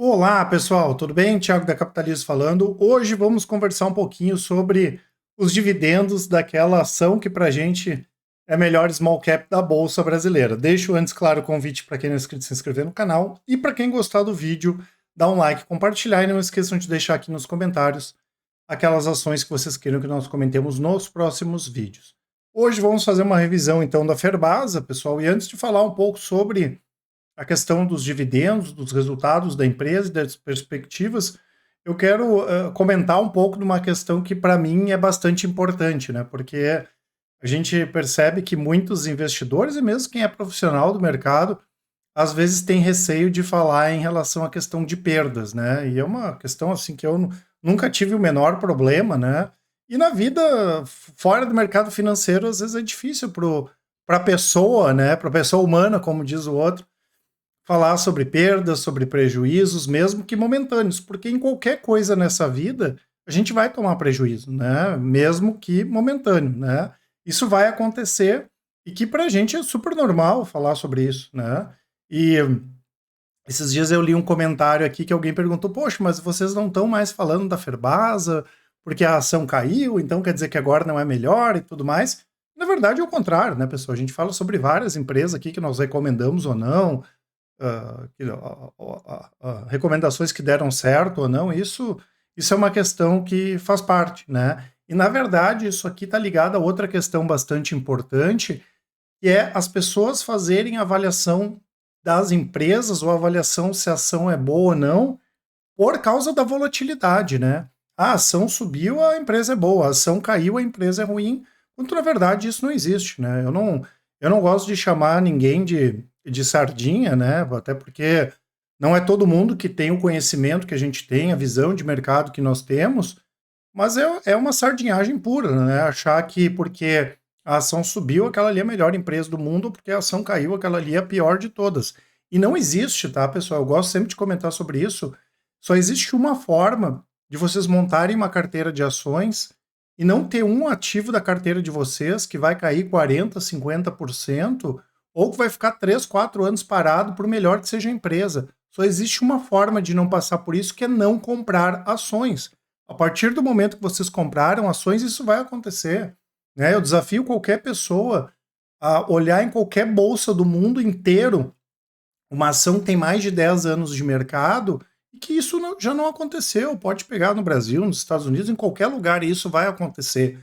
Olá, pessoal, tudo bem? Thiago da Capitalismo falando. Hoje vamos conversar um pouquinho sobre os dividendos daquela ação que para a gente é a melhor small cap da Bolsa Brasileira. Deixo antes, claro, o convite para quem não é inscrito se inscrever no canal e para quem gostar do vídeo, dá um like, compartilhar e não esqueçam de deixar aqui nos comentários aquelas ações que vocês queiram que nós comentemos nos próximos vídeos. Hoje vamos fazer uma revisão então da Ferbasa, pessoal, e antes de falar um pouco sobre a questão dos dividendos, dos resultados da empresa e das perspectivas, eu quero comentar um pouco de uma questão que para mim é bastante importante, né? Porque a gente percebe que muitos investidores e mesmo quem é profissional do mercado, às vezes tem receio de falar em relação à questão de perdas, né? E é uma questão assim que eu nunca tive o menor problema, né? E na vida fora do mercado financeiro, às vezes é difícil para a pessoa, né? Para a pessoa humana, como diz o outro, falar sobre perdas, sobre prejuízos, mesmo que momentâneos, porque em qualquer coisa nessa vida a gente vai tomar prejuízo, né? Mesmo que momentâneo, né? Isso vai acontecer e que para a gente é super normal falar sobre isso, né? E esses dias eu li um comentário aqui que alguém perguntou: poxa, mas vocês não estão mais falando da Ferbasa porque a ação caiu, então quer dizer que agora não é melhor e tudo mais. Na verdade é o contrário, né, pessoal? A gente fala sobre várias empresas aqui que nós recomendamos ou não, recomendações que deram certo ou não, isso é uma questão que faz parte, né? E, na verdade, isso aqui está ligado a outra questão bastante importante, que é as pessoas fazerem avaliação das empresas ou avaliação se a ação é boa ou não, por causa da volatilidade, né? A ação subiu, a empresa é boa, a ação caiu, a empresa é ruim, quando na verdade isso não existe, né? Eu não gosto de chamar ninguém de sardinha, né? Até porque não é todo mundo que tem o conhecimento que a gente tem, a visão de mercado que nós temos, mas é uma sardinhagem pura, né? Achar que porque a ação subiu, aquela ali é a melhor empresa do mundo, ou porque a ação caiu, aquela ali é a pior de todas. E não existe, tá, pessoal? Eu gosto sempre de comentar sobre isso. Só existe uma forma de vocês montarem uma carteira de ações e não ter um ativo da carteira de vocês que vai cair 40%, 50%, ou que vai ficar 3, 4 anos parado, por melhor que seja a empresa. Só existe uma forma de não passar por isso, que é não comprar ações. A partir do momento que vocês compraram ações, isso vai acontecer, né? Eu desafio qualquer pessoa a olhar em qualquer bolsa do mundo inteiro uma ação que tem mais de 10 anos de mercado e que isso já não aconteceu. Pode pegar no Brasil, nos Estados Unidos, em qualquer lugar, e isso vai acontecer.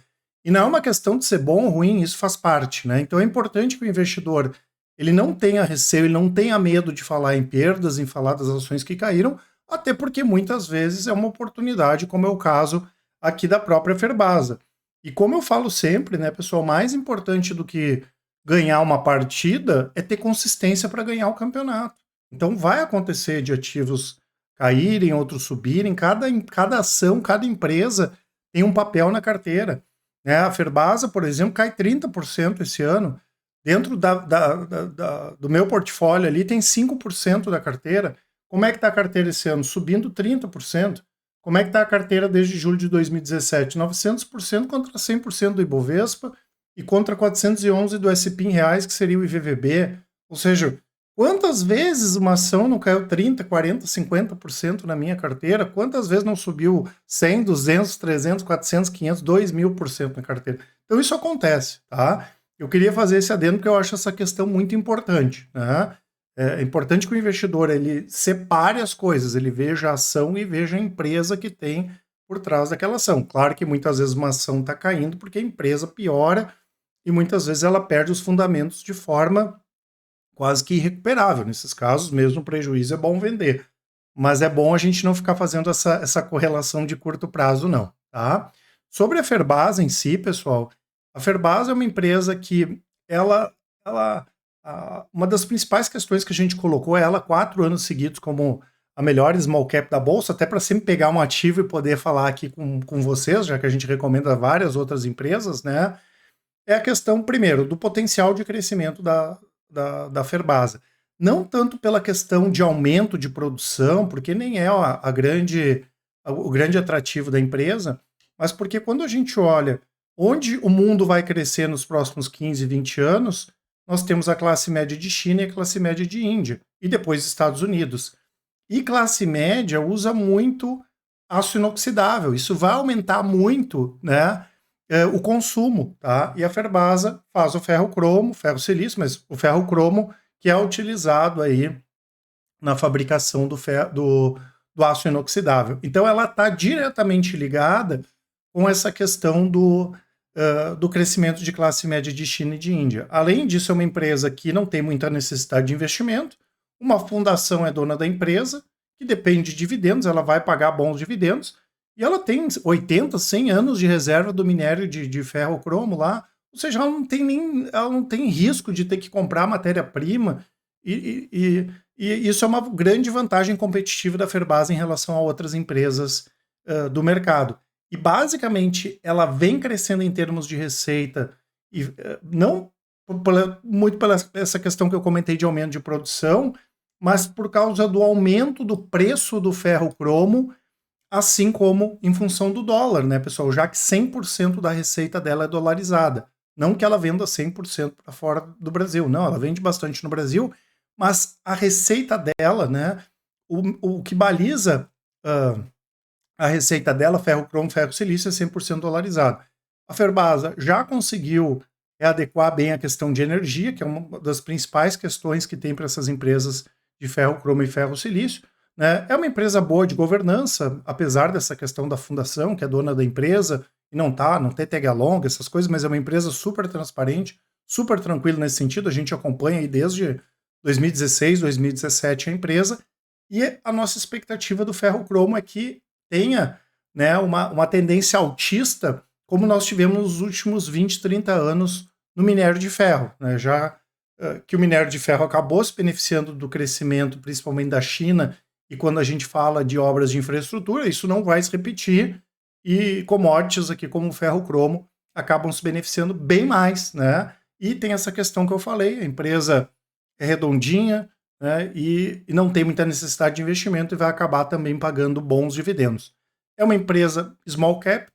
E não é uma questão de ser bom ou ruim, isso faz parte, né? Então é importante que o investidor ele não tenha receio, ele não tenha medo de falar em perdas, em falar das ações que caíram, até porque muitas vezes é uma oportunidade, como é o caso aqui da própria Ferbasa. E como eu falo sempre, né, pessoal, mais importante do que ganhar uma partida é ter consistência para ganhar o campeonato. Então vai acontecer de ativos caírem, outros subirem, cada ação, cada empresa tem um papel na carteira, né? A Ferbasa, por exemplo, cai 30% esse ano. Dentro do meu portfólio ali tem 5% da carteira. Como é que está a carteira esse ano? Subindo 30%. Como é que está a carteira desde julho de 2017? 900% contra 100% do Ibovespa e contra 411 do S&P em reais, que seria o IVVB. Ou seja, quantas vezes uma ação não caiu 30, 40, 50% na minha carteira? Quantas vezes não subiu 100, 200, 300, 400, 500, 2.000% na carteira? Então isso acontece, tá? Eu queria fazer esse adendo porque eu acho essa questão muito importante, né? É importante que o investidor ele separe as coisas, ele veja a ação e veja a empresa que tem por trás daquela ação. Claro que muitas vezes uma ação está caindo porque a empresa piora e muitas vezes ela perde os fundamentos de forma quase que irrecuperável. Nesses casos, mesmo o prejuízo é bom vender. Mas é bom a gente não ficar fazendo essa correlação de curto prazo, não, tá? Sobre a Ferbasa em si, pessoal, a Ferbasa é uma empresa que uma das principais questões que a gente colocou é ela 4 anos seguidos como a melhor small cap da bolsa, até para sempre pegar um ativo e poder falar aqui com vocês, já que a gente recomenda várias outras empresas, né? É a questão, primeiro, do potencial de crescimento da Ferbasa. Não tanto pela questão de aumento de produção, porque nem é o grande atrativo da empresa, mas porque quando a gente olha onde o mundo vai crescer nos próximos 15, 20 anos, nós temos a classe média de China e a classe média de Índia, e depois Estados Unidos. E classe média usa muito aço inoxidável. Isso vai aumentar muito, né, o consumo, tá? E a Ferbasa faz o ferro-cromo, ferro-silício, mas o ferro-cromo que é utilizado aí na fabricação do aço inoxidável. Então, ela está diretamente ligada com essa questão do crescimento de classe média de China e de Índia. Além disso, é uma empresa que não tem muita necessidade de investimento, uma fundação é dona da empresa, que depende de dividendos, ela vai pagar bons dividendos, e ela tem 80, 100 anos de reserva do minério de ferro-cromo lá, ou seja, ela não tem risco de ter que comprar matéria-prima, e isso é uma grande vantagem competitiva da Ferbasa em relação a outras empresas do mercado. E basicamente ela vem crescendo em termos de receita, e não muito pela essa questão que eu comentei de aumento de produção, mas por causa do aumento do preço do ferro-cromo, assim como em função do dólar, né, pessoal? Já que 100% da receita dela é dolarizada. Não que ela venda 100% para fora do Brasil, não, ela vende bastante no Brasil, mas a receita dela, né, o que baliza a receita dela, ferro-cromo, ferro-silício, é 100% dolarizado. A Ferbasa já conseguiu adequar bem a questão de energia, que é uma das principais questões que tem para essas empresas de ferro-cromo e ferro-silício. Né? É uma empresa boa de governança, apesar dessa questão da fundação, que é dona da empresa, e não tem tag along, essas coisas, mas é uma empresa super transparente, super tranquila nesse sentido. A gente acompanha aí desde 2016, 2017 a empresa, e a nossa expectativa do ferro-cromo é que tenha, né, uma tendência altista, como nós tivemos nos últimos 20, 30 anos no minério de ferro. Né? Já que o minério de ferro acabou se beneficiando do crescimento, principalmente da China, e quando a gente fala de obras de infraestrutura, isso não vai se repetir, e commodities aqui como o ferro-cromo acabam se beneficiando bem mais, né? E tem essa questão que eu falei, a empresa é redondinha, né, e não tem muita necessidade de investimento e vai acabar também pagando bons dividendos. É uma empresa small cap,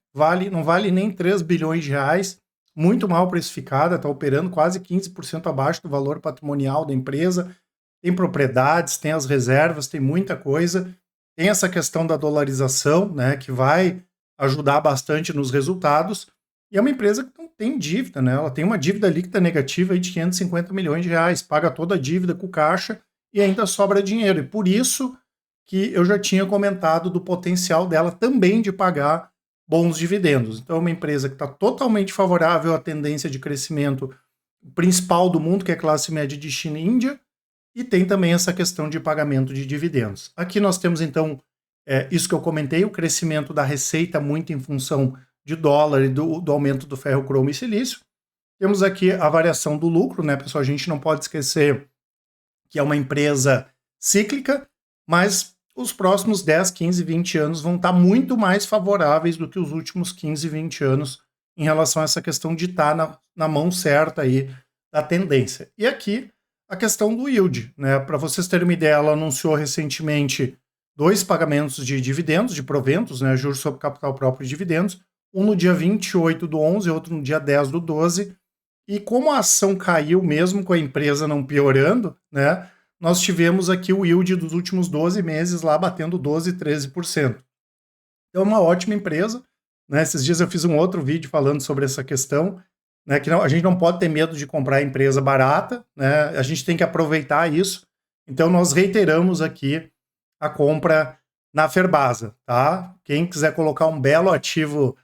não vale nem 3 bilhões de reais, muito mal precificada, está operando quase 15% abaixo do valor patrimonial da empresa, tem propriedades, tem as reservas, tem muita coisa, tem essa questão da dolarização, né, que vai ajudar bastante nos resultados, e é uma empresa que não tem dívida, né, ela tem uma dívida líquida negativa aí de 550 milhões de reais, paga toda a dívida com caixa e ainda sobra dinheiro, e por isso que eu já tinha comentado do potencial dela também de pagar bons dividendos. Então é uma empresa que está totalmente favorável à tendência de crescimento principal do mundo, que é a classe média de China e Índia, e tem também essa questão de pagamento de dividendos. Aqui nós temos, então, isso que eu comentei, o crescimento da receita muito em função de dólar e do aumento do ferro, cromo e silício. Temos aqui a variação do lucro, né, pessoal? A gente não pode esquecer que é uma empresa cíclica, mas os próximos 10, 15, 20 anos vão estar muito mais favoráveis do que os últimos 15, 20 anos em relação a essa questão de estar na mão certa aí da tendência. E aqui a questão do yield, né? Para vocês terem uma ideia, ela anunciou recentemente 2 pagamentos de dividendos, de proventos, né? Juros sobre capital próprio e dividendos, um no dia 28 do 11, outro no dia 10 do 12, e como a ação caiu mesmo com a empresa não piorando, né? Nós tivemos aqui o yield dos últimos 12 meses lá batendo 12, 13%. Então é uma ótima empresa, né? Esses dias eu fiz um outro vídeo falando sobre essa questão, né, que a gente não pode ter medo de comprar empresa barata, né, a gente tem que aproveitar isso. Então nós reiteramos aqui a compra na Ferbasa, tá? Quem quiser colocar um belo ativo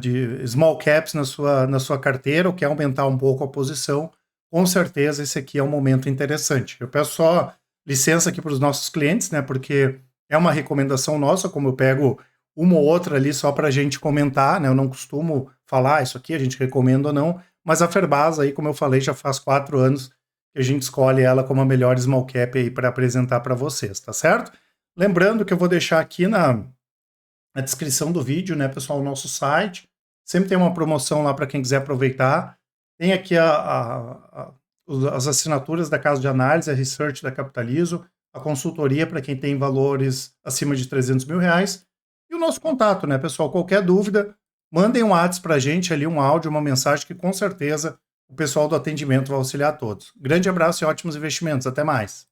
de small caps na sua carteira ou quer aumentar um pouco a posição, com certeza esse aqui é um momento interessante. Eu peço só licença aqui para os nossos clientes, né, porque é uma recomendação nossa, como eu pego uma ou outra ali só para a gente comentar, né? Eu não costumo falar isso aqui, a gente recomenda ou não, mas a Ferbasa aí, como eu falei, já faz 4 anos que a gente escolhe ela como a melhor small cap aí para apresentar para vocês, tá certo? Lembrando que eu vou deixar aqui na descrição do vídeo, né, pessoal, o nosso site, sempre tem uma promoção lá para quem quiser aproveitar, tem aqui as assinaturas da Casa de Análise, a Research da Capitalizo, a consultoria para quem tem valores acima de 300 mil reais, e o nosso contato, né, pessoal? Qualquer dúvida, mandem um WhatsApp para a gente ali, um áudio, uma mensagem que com certeza o pessoal do atendimento vai auxiliar a todos. Grande abraço e ótimos investimentos. Até mais.